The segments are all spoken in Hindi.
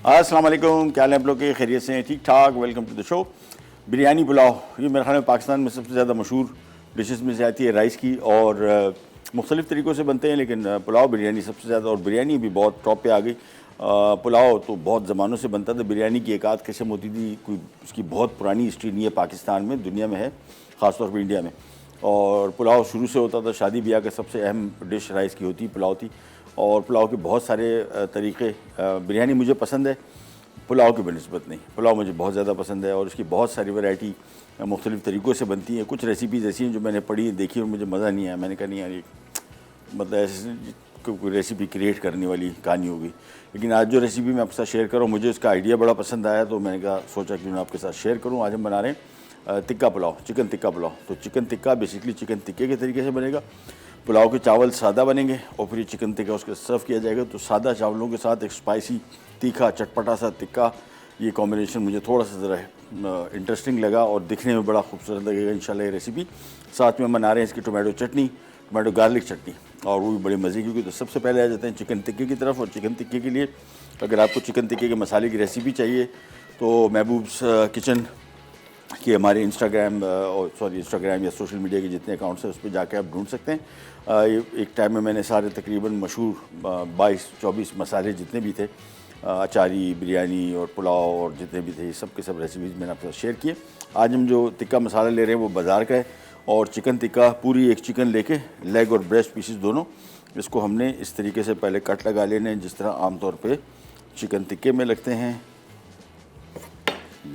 अस्सलाम वालेकुम, क्या हाल है आप लोग के? खैरियत से हैं? ठीक ठाक। Welcome to the show. Biryani pulao ये मेरे ख्याल में पाकिस्तान में सबसे ज़्यादा मशहूर डिशेस में से आती है राइस की, और मुख्तलिफ़ तरीक़ों से बनते हैं, लेकिन पुलाव बिरयानी सबसे ज़्यादा, और बिरयानी भी बहुत टॉप पे आ गई। पुलाव तो बहुत ज़मानों से बनता था, बिरयानी की एक आध किस्म होती थी, कोई उसकी बहुत पुरानी हिस्ट्री नहीं है पाकिस्तान में, दुनिया में है, ख़ासतौर पर इंडिया में। और पुलाव शुरू से होता था, शादी ब्याह का सबसे अहम डिश राइस की होती, पुलाव थी। और पुलाव के बहुत सारे तरीक़े, बिरयानी मुझे पसंद है, पुलाव की बनस्बत नहीं। पुलाव मुझे बहुत ज़्यादा पसंद है, और इसकी बहुत सारी वैरायटी मुख्तलिफ़ तरीक़ों से बनती हैं। कुछ रेसिपीज़ ऐसी हैं जो मैंने पढ़ी देखी और मुझे मज़ा नहीं आया। मैंने कहा नहीं यार, ये मतलब ऐसे कोई रेसिपी क्रिएट करने वाली कहानी होगी। लेकिन आज जो रेसिपी मैं आपके साथ शेयर करूँ, मुझे इसका आइडिया बड़ा पसंद आया, तो मैंने कहा सोचा कि मैं आपके साथ शेयर करूँ। आज हम बना रहे हैं टिक्का पुलाव, चिकन टिक्का पुलाव। तो चिकन टिक्का बेसिकली चिकन टिक्के के तरीके से बनेगा। पुलाव के चावल सादा बनेंगे और फिर ये चिकन टिक्का उसके सर्व किया जाएगा। तो सादा चावलों के साथ एक स्पाइसी, तीखा, चटपटा सा टिक्का, ये कॉम्बिनेशन मुझे थोड़ा सा ज़रा इंटरेस्टिंग लगा और दिखने में बड़ा खूबसूरत लगेगा इंशाल्लाह ये रेसिपी। साथ में बना रहे हैं इसकी टोमेटो चटनी, टोमेटो गार्लिक चटनी, और वो भी बड़े मज़े की। तो सबसे पहले आ जाते हैं चिकन टिक्के की तरफ। और चिकन टिक्के के लिए अगर आपको चिकन टिक्के के मसाले की रेसिपी चाहिए तो महबूब्स किचन कि हमारे इंस्टाग्राम या सोशल मीडिया के जितने अकाउंट्स हैं उस पर जाके आप ढूंढ सकते हैं। एक टाइम में मैंने सारे तकरीबन मशहूर 22-24 मसाले जितने भी थे, अचारी, बिरयानी और पुलाव और जितने भी थे, सब के सब रेसिपीज़ मैंने आपके साथ शेयर किए। आज हम जो टिक्का मसाला ले रहे हैं वो बाज़ार का है, और चिकन टिक्का पूरी एक चिकन लेके लेग और ब्रेस्ट पीसेस दोनों, इसको हमने इस तरीके से पहले कट लगा लेने हैं जिस तरह आमतौर पे चिकन टिक्के में लगते हैं।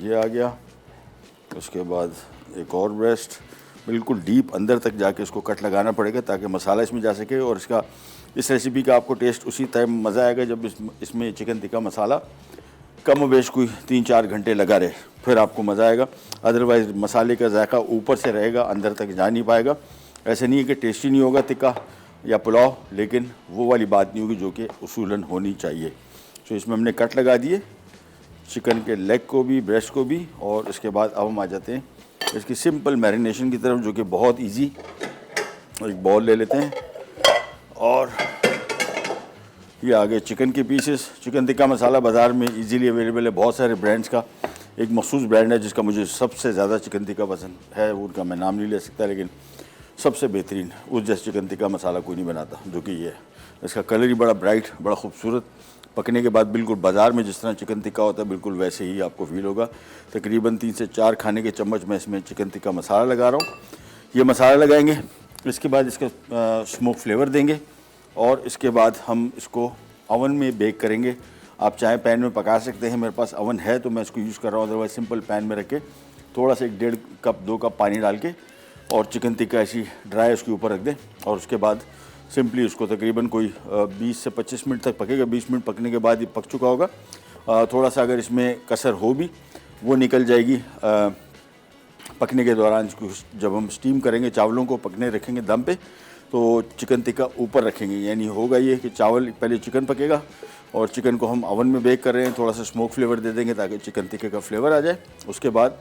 ये आ गया। उसके बाद एक और ब्रेस्ट, बिल्कुल डीप अंदर तक जाके इसको कट लगाना पड़ेगा ताकि मसाला इसमें जा सके। और इस रेसिपी का आपको टेस्ट उसी टाइम मज़ा आएगा जब इसमें चिकन टिक्का मसाला कम वेश कोई 3-4 घंटे लगा रहे, फिर आपको मज़ा आएगा। अदरवाइज़ मसाले का जायका ऊपर से रहेगा, अंदर तक जा नहीं पाएगा। ऐसे नहीं है कि टेस्टी नहीं होगा टिक्का या पुलाव, लेकिन वो वाली बात नहीं होगी जो कि उसूलन होनी चाहिए। तो इसमें हमने कट लगा दिए चिकन के लेग को भी, ब्रेस्ट को भी। और इसके बाद अब हम आ जाते हैं इसकी सिंपल मैरिनेशन की तरफ, जो कि बहुत इजी। एक बॉल ले लेते हैं और ये आ गए चिकन के पीसेस। चिकन टिक्का मसाला बाज़ार में इजीली अवेलेबल है, बहुत सारे ब्रांड्स का। एक मखसूस ब्रांड है जिसका मुझे सबसे ज़्यादा चिकन टिक्का पसंद है, उनका मैं नाम नहीं ले सकता, लेकिन सबसे बेहतरीन उस जैसे चिकन टिक्का मसाला कोई नहीं बनाता, जो कि ये है। इसका कलर ही बड़ा ब्राइट, बड़ा खूबसूरत। पकने के बाद बिल्कुल बाज़ार में जिस तरह चिकन टिक्का होता है बिल्कुल वैसे ही आपको फील होगा। तकरीबन 3 से 4 खाने के चम्मच मैं इसमें चिकन टिक्का मसाला लगा रहा हूँ। ये मसाला लगाएंगे, इसके बाद इसका स्मोक फ्लेवर देंगे, और इसके बाद हम इसको ओवन में बेक करेंगे। आप चाहे पैन में पका सकते हैं, मेरे पास ओवन है तो मैं इसको यूज़ कर रहा हूँ। अदरवाइज सिंपल पैन में रख के थोड़ा सा 1-1.5 कप 2 कप पानी डाल के और चिकन टिक्का ऐसी ड्राई उसके ऊपर रख दें, और उसके बाद सिंपली उसको तकरीबन कोई 20 से 25 मिनट तक पकेगा। 20 मिनट पकने के बाद ये पक चुका होगा। थोड़ा सा अगर इसमें कसर हो भी वो निकल जाएगी पकने के दौरान। जब हम स्टीम करेंगे, चावलों को पकने रखेंगे दम पे, तो चिकन टिक्का ऊपर रखेंगे। यानी होगा ये कि चावल पहले चिकन पकेगा, और चिकन को हम ओवन में बेक कर रहे हैं, थोड़ा सा स्मोक फ्लेवर दे देंगे ताकि चिकन टिक्के का फ्लेवर आ जाए। उसके बाद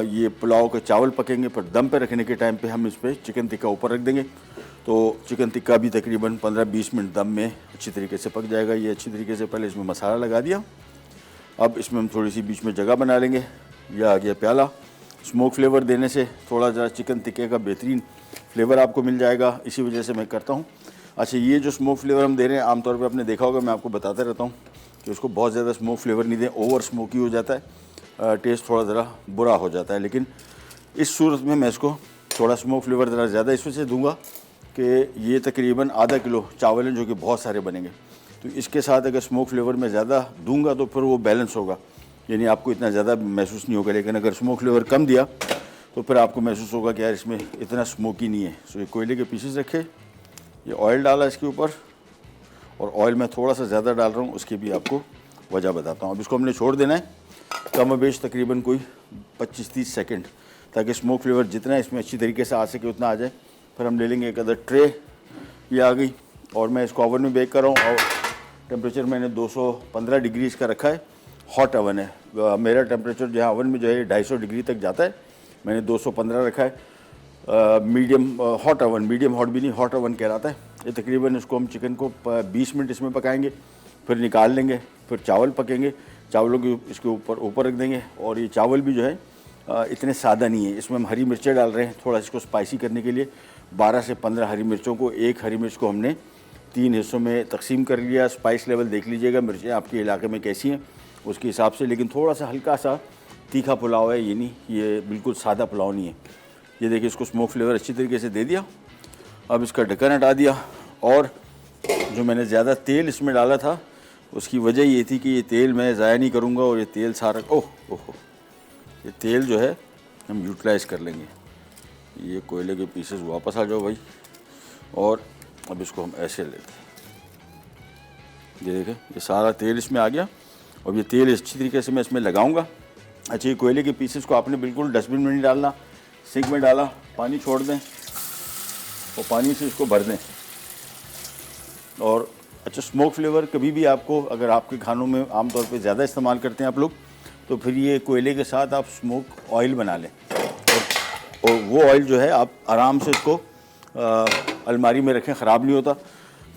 ये पुलाव के चावल पकेंगे, फिर दम पे रखने के टाइम पे हम इस पर चिकन टिक्का ऊपर रख देंगे। तो चिकन टिक्का भी तकरीबन 15-20 मिनट दम में अच्छी तरीके से पक जाएगा। ये अच्छी तरीके से पहले इसमें मसाला लगा दिया। अब इसमें हम थोड़ी सी बीच में जगह बना लेंगे। यह आ गया प्याला। स्मोक फ्लेवर देने से थोड़ा ज़रा चिकन टिक्के का बेहतरीन फ्लेवर आपको मिल जाएगा, इसी वजह से मैं करता हूँ। अच्छा, ये जो स्मोक फ्लेवर हम दे रहे हैं, आमतौर पे आपने देखा होगा, मैं आपको बताता रहता हूँ कि उसको बहुत ज़्यादा स्मोक फ्लेवर नहीं दें, ओवर स्मोकी हो जाता है, टेस्ट थोड़ा ज़रा बुरा हो जाता है। लेकिन इस सूरत में मैं इसको थोड़ा स्मोक फ्लेवर ज़रा ज़्यादा इस वजह से दूँगा कि ये तकरीबन आधा किलो चावल हैं जो कि बहुत सारे बनेंगे। तो इसके साथ अगर स्मोक फ्लेवर मैं ज़्यादा दूंगा तो फिर वो बैलेंस होगा, यानी आपको इतना ज़्यादा महसूस नहीं होगा। लेकिन अगर स्मोक फ्लेवर कम दिया तो फिर आपको महसूस होगा कि यार इसमें इतना स्मोकी नहीं है। सो ये कोयले के पीसेस रखे, ये ऑयल डाला इसके ऊपर, और ऑयल मैं थोड़ा सा ज़्यादा डाल रहा हूँ, उसकी भी आपको वजह बताता हूँ। अब इसको हमने छोड़ देना है कम बेश तकरीबन कोई 25-30 सेकेंड, ताकि स्मोक फ्लेवर जितना इसमें अच्छी तरीके से आ सके उतना आ जाए। फिर हम ले लेंगे एक अदर ट्रे, ये आ गई, और मैं इसको ओवन में बेक कर रहा हूँ। और टेम्परेचर मैंने 215 डिग्री इसका रखा है। हॉट ओवन है मेरा टेम्परेचर, जो है ओवन में जो है 250 डिग्री तक जाता है, मैंने 215 रखा है। Medium hot oven, medium hot भी नहीं, हॉट ओवन कहलाता है ये। तकरीबन इसको हम चिकन को 20 मिनट इसमें पकाएंगे, फिर निकाल लेंगे। फिर चावल पकेंगे, चावलों के इसके ऊपर रख देंगे। और ये चावल भी जो है इतने सादा नहीं है, इसमें हम हरी मिर्चें डाल रहे हैं थोड़ा इसको स्पाइसी करने के लिए। 12 से 15 हरी मिर्चों को, एक हरी मिर्च को हमने 3 हिस्सों में तकसीम कर लिया। स्पाइस लेवल देख लीजिएगा मिर्चें आपके इलाके में कैसी हैं उसके हिसाब से, लेकिन थोड़ा सा हल्का सा तीखा पुलाव है, ये नहीं, ये बिल्कुल सादा पुलाव नहीं है। ये देखिए इसको स्मोक फ्लेवर अच्छी तरीके से दे दिया। अब इसका ढक्कन हटा दिया, और जो मैंने ज़्यादा तेल इसमें डाला था उसकी वजह ये थी कि ये तेल मैं ज़ाया नहीं करूँगा, और ये तेल सारा ये तेल जो है हम यूटिलाइज़ कर लेंगे। ये कोयले के पीसेस वापस आ जाओ भाई, और अब इसको हम ऐसे लेते हैं। ये देखें ये सारा तेल इसमें आ गया। अब ये तेल अच्छी तरीके से मैं इसमें लगाऊंगा। अच्छा, ये कोयले के पीसेस को आपने बिल्कुल डस्टबिन में नहीं डालना, सिंक में डाला, पानी छोड़ दें और पानी से इसको भर दें। और अच्छा, स्मोक फ्लेवर कभी भी आपको, अगर आपके खानों में आमतौर पे ज़्यादा इस्तेमाल करते हैं आप लोग, तो फिर ये कोयले के साथ आप स्मोक ऑयल बना लें, और वो ऑयल जो है आप आराम से इसको अलमारी में रखें, ख़राब नहीं होता।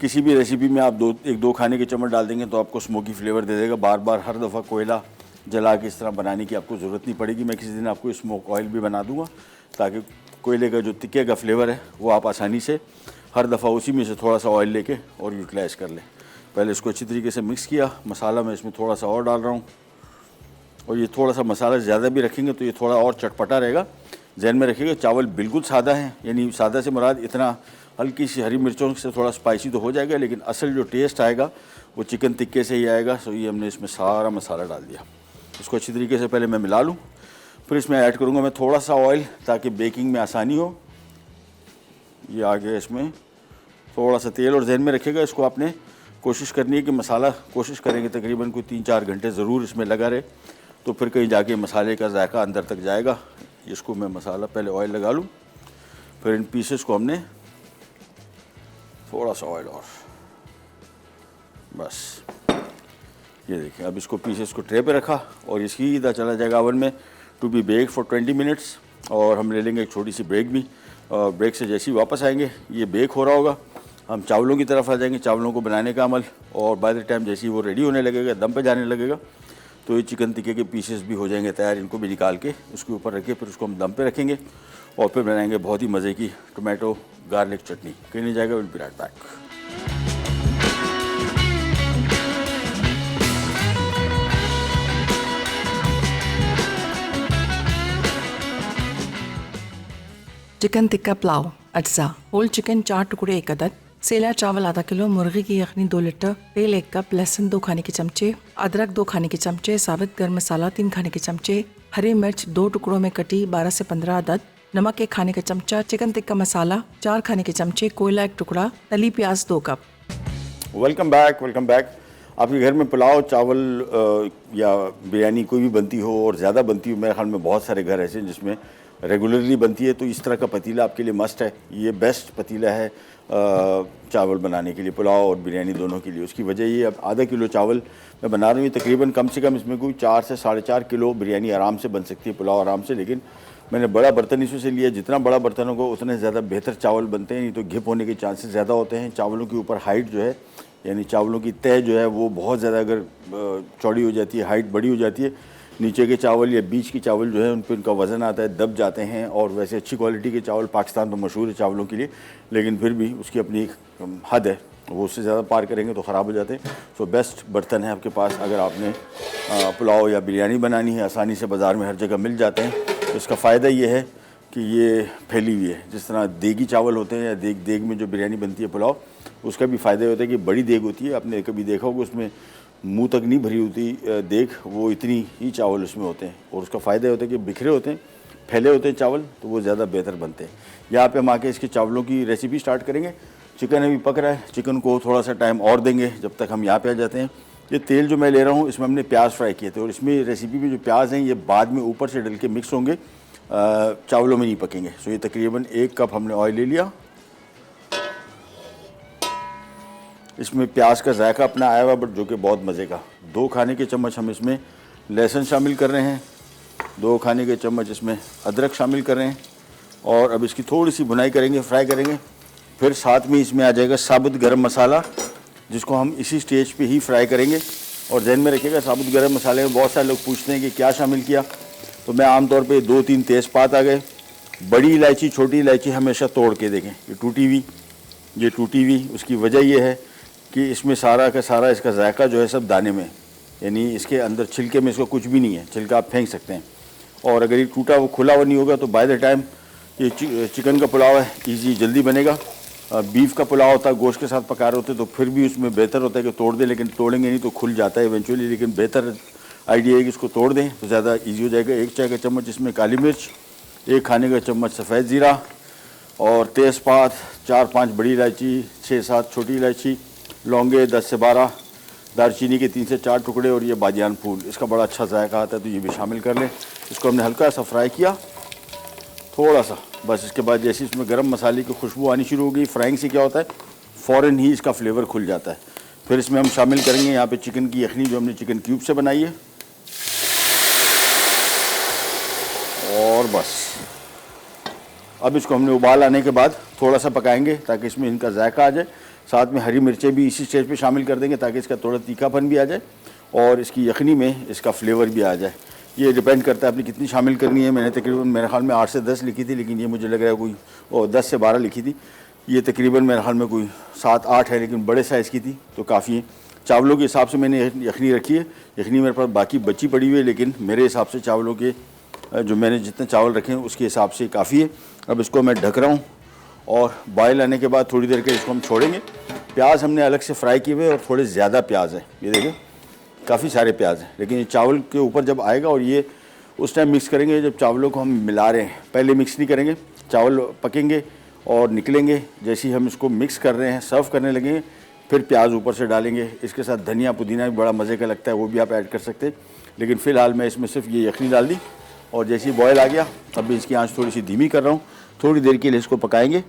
किसी भी रेसिपी में आप 1-2 खाने के चम्मच डाल देंगे तो आपको स्मोकी फ्लेवर दे देगा। बार बार हर दफ़ा कोयला जला के इस तरह बनाने की आपको ज़रूरत नहीं पड़ेगी। मैं किसी दिन आपको स्मोक ऑयल भी बना दूंगा, ताकि कोयले का जो तिक्के का फ्लेवर है वो आप आसानी से हर दफ़ा उसी में से थोड़ा सा ऑयल लेके और यूटिलाइज़ कर लें। पहले इसको अच्छी तरीके से मिक्स किया। मसाला मैं इसमें थोड़ा सा और डाल रहा हूँ, और ये थोड़ा सा मसाला ज़्यादा भी रखेंगे तो ये थोड़ा और चटपटा रहेगा। जहन में रखिएगा चावल बिल्कुल सादा है, यानी सादा से मुराद इतना, हल्की सी हरी मिर्चों से थोड़ा स्पाइसी तो हो जाएगा, लेकिन असल जो टेस्ट आएगा वो चिकन टिक्के से ही आएगा। सो ये हमने इसमें सारा मसाला डाल दिया। इसको अच्छी तरीके से पहले मैं मिला लूँ, फिर इसमें ऐड करूँगा मैं थोड़ा सा ऑयल, ताकि बेकिंग में आसानी हो। ये आ गया इसमें थोड़ा सा तेल, और जहन में रखिएगा इसको आपने कोशिश करनी है कि मसाला, कोशिश करेंगे तकरीबन कोई 3-4 घंटे ज़रूर इसमें लगा रहे, तो फिर कहीं जाके मसाले का जायका अंदर तक जाएगा। इसको मैं मसाला पहले ऑयल लगा लूँ, फिर इन पीसेस को हमने थोड़ा सा ऑयल और, बस ये देखिए। अब इसको पीसेस को ट्रे पे रखा और ये सीधा चला जाएगा ओवन में to be bake for 20 minutes. और हम ले लेंगे एक छोटी सी ब्रेक भी, और ब्रेक से जैसे ही वापस आएंगे ये बेक हो रहा होगा, हम चावलों की तरफ आ जाएंगे, चावलों को बनाने का अमल। और बाय द टाइम जैसे ही वो रेडी होने लगेगा, दम पे जाने लगेगा, तो ये चिकन टिक्के के पीसेस भी हो जाएंगे तैयार। इनको भी निकाल के उसके ऊपर रख के फिर उसको हम दम पे रखेंगे, और फिर बनाएंगे बहुत ही मज़े की टोमेटो गार्लिक चटनी। कहीं नहीं जाएगा, will be right back. Chicken tikka pulao अज्जा। होल चिकन 4 टुकड़े 1 अदद, सेला चावल आधा किलो, मुर्गी की यखनी 2 लीटर, तेल 1 कप, लहसुन 2 खाने के चमचे, अदरक 2 खाने के चमचे, साबित गर्म मसाला 3 खाने के चमचे, हरी मिर्च 2 टुकड़ों में कटी 12 से 15 अदद, नमक 1 खाने का चमचा, चिकन टिक्का मसाला 4 खाने के चमचे, कोयला 1 टुकड़ा, तली प्याज 2 cup. Welcome back, welcome back. आपके घर में पुलाव, चावल या बिरयानी कोई भी बनती हो और ज़्यादा बनती हो, मेरे ख्याल में बहुत सारे घर ऐसे हैं जिसमें रेगुलरली बनती है, तो इस तरह का पतीला आपके लिए मस्ट है। ये बेस्ट पतीला है चावल बनाने के लिए, पुलाव और बिरयानी दोनों के लिए। उसकी वजह ये, अब आधा किलो चावल मैं बना रहा हूँ, तकरीबन कम से कम इसमें कोई 4 से 4.5 किलो बिरयानी आराम से बन सकती है, पुलाव आराम से। लेकिन मैंने बड़ा बर्तन इसमें से लिया, जितना बड़ा बर्तन होगा उतने ज़्यादा बेहतर चावल बनते हैं, नहीं तो घिप होने के चांसेस ज़्यादा होते हैं। चावलों के ऊपर हाइट जो है, यानी चावलों की तय जो है वो बहुत ज़्यादा अगर चौड़ी हो जाती है, हाइट बड़ी हो जाती है, नीचे के चावल या बीच के चावल जो है उन पर उनका वज़न आता है, दब जाते हैं। और वैसे अच्छी क्वालिटी के चावल, पाकिस्तान तो मशहूर है चावलों के लिए, लेकिन फिर भी उसकी अपनी एक हद है, वो उससे ज़्यादा पार करेंगे तो ख़राब हो जाते हैं। सो बेस्ट बर्तन है आपके पास, अगर आपने पुलाव या बिरयानी बनानी है, आसानी से बाज़ार में हर जगह मिल जाते हैं। तो इसका फ़ायदा ये है कि ये फैली हुई है, जिस तरह देगी चावल होते हैं या देग में जो बिरयानी बनती है पुलाव, उसका भी फ़ायदा होता है कि बड़ी देग होती है। आपने कभी देखा होगा उसमें मुंह तक नहीं भरी होती देग, वो इतनी ही चावल उसमें होते हैं, और उसका फ़ायदा होता है कि बिखरे होते हैं, फैले होते हैं चावल, तो वो ज़्यादा बेहतर बनते हैं। यहाँ पे हम आके इसके चावलों की रेसिपी स्टार्ट करेंगे। चिकन अभी पक रहा है, चिकन को थोड़ा सा टाइम और देंगे जब तक हम यहाँ पे आ जाते हैं। ये तेल जो मैं ले रहा हूँ इसमें हमने प्याज फ्राई किए थे, और इसमें रेसिपी में जो प्याज हैं ये बाद में ऊपर से डल के मिक्स होंगे, चावलों में नहीं पकेंगे। सो ये तकरीबन 1 कप हमने ऑयल ले लिया। इसमें प्याज का जायका अपना आया हुआ, बट जो कि बहुत मज़े का। 2 खाने के चम्मच हम इसमें लहसुन शामिल कर रहे हैं, 2 खाने के चम्मच इसमें अदरक शामिल कर रहे हैं, और अब इसकी थोड़ी सी भुनाई करेंगे, फ्राई करेंगे। फिर साथ में इसमें आ जाएगा साबुत गरम मसाला, जिसको हम इसी स्टेज पे ही फ्राई करेंगे, और जहन में रखिएगा साबुत गरम मसाले में बहुत सारे लोग पूछते हैं कि क्या शामिल किया, तो मैं आमतौर पे 2-3 तेज़पात आ गए, बड़ी इलायची छोटी इलायची हमेशा तोड़ के देखें, ये टूटी हुई उसकी वजह ये है कि इसमें सारा का सारा इसका जायका जो है सब दाने में, यानी इसके अंदर छिलके में इसका कुछ भी नहीं है, छिलका आप फेंक सकते हैं। और अगर ये टूटा वो खुला हुआ नहीं होगा तो बाय द टाइम ये चिकन का पुलाव है ईजी जल्दी बनेगा। बीफ का पुलाव होता है गोश्त के साथ पका रहे होते तो फिर भी उसमें बेहतर होता है कि तोड़ दें, लेकिन तोड़ेंगे नहीं तो खुल जाता है इवेंचुअली, लेकिन बेहतर आइडिया है कि इसको तोड़ दें तो ज़्यादा ईजी हो जाएगा। 1 चाय का चम्मच इसमें काली मिर्च, 1 खाने का चम्मच सफ़ेद ज़ीरा और तेज़पात, 4-5 बड़ी इलायची, 6-7 छोटी इलायची, लौंगे 10 से 12, दालचीनी के 3 से 4 टुकड़े और ये बादियान फूल, इसका बड़ा अच्छा जायका आता है तो ये भी शामिल कर लें। इसको हमने हल्का सा फ्राई किया थोड़ा सा, बस इसके बाद जैसे इसमें गरम मसाले की खुशबू आनी शुरू हो गई, फ्राइंग से क्या होता है फ़ौरन ही इसका फ्लेवर खुल जाता है। फिर इसमें हम शामिल करेंगे यहाँ पे चिकन की यखनी जो हमने चिकन क्यूब से बनाई है, और बस अब इसको हमने उबाल आने के बाद थोड़ा सा पकाएंगे ताकि इसमें इनका जायका आ जाए। साथ में हरी मिर्चें भी इसी स्टेज पे शामिल कर देंगे ताकि इसका थोड़ा तीखापन भी आ जाए और इसकी यखनी में इसका फ्लेवर भी आ जाए। ये डिपेंड करता है आपने कितनी शामिल करनी है। मैंने तकरीबन मेरे ख्याल में 8 से 10 लिखी थी, लेकिन ये मुझे लग रहा है कोई 10 से 12 लिखी थी। ये तकरीबन मेरे ख्याल में कोई 7-8 है, लेकिन बड़े साइज़ की थी तो काफ़ी है। चावलों के हिसाब से मैंने यखनी रखी है, यखनी मेरे पास बाकी बची पड़ी हुई है, लेकिन मेरे हिसाब से चावलों के जो मैंने जितने चावल रखे हैं उसके हिसाब से काफ़ी है। अब इसको मैं ढक रहा हूँ और बॉयल आने के बाद थोड़ी देर के इसको हम छोड़ेंगे। प्याज हमने अलग से फ्राई किए हुए और थोड़े ज़्यादा प्याज है, ये देखिए काफ़ी सारे प्याज हैं, लेकिन ये चावल के ऊपर जब आएगा और ये उस टाइम मिक्स करेंगे जब चावलों को हम मिला रहे हैं, पहले मिक्स नहीं करेंगे, चावल पकेंगे और निकलेंगे, जैसे ही हम इसको मिक्स कर रहे हैं सर्व करने लगेंगे फिर प्याज ऊपर से डालेंगे। इसके साथ धनिया पुदीना भी बड़ा मज़े का लगता है, वो भी आप ऐड कर सकते हैं, लेकिन फ़िलहाल मैं इसमें सिर्फ ये यखनी डाल दी और जैसे ही बॉयल आ गया तब भी इसकी आंच थोड़ी सी धीमी कर रहा हूँ। थोड़ी देर के लिए इसको पकाएंगे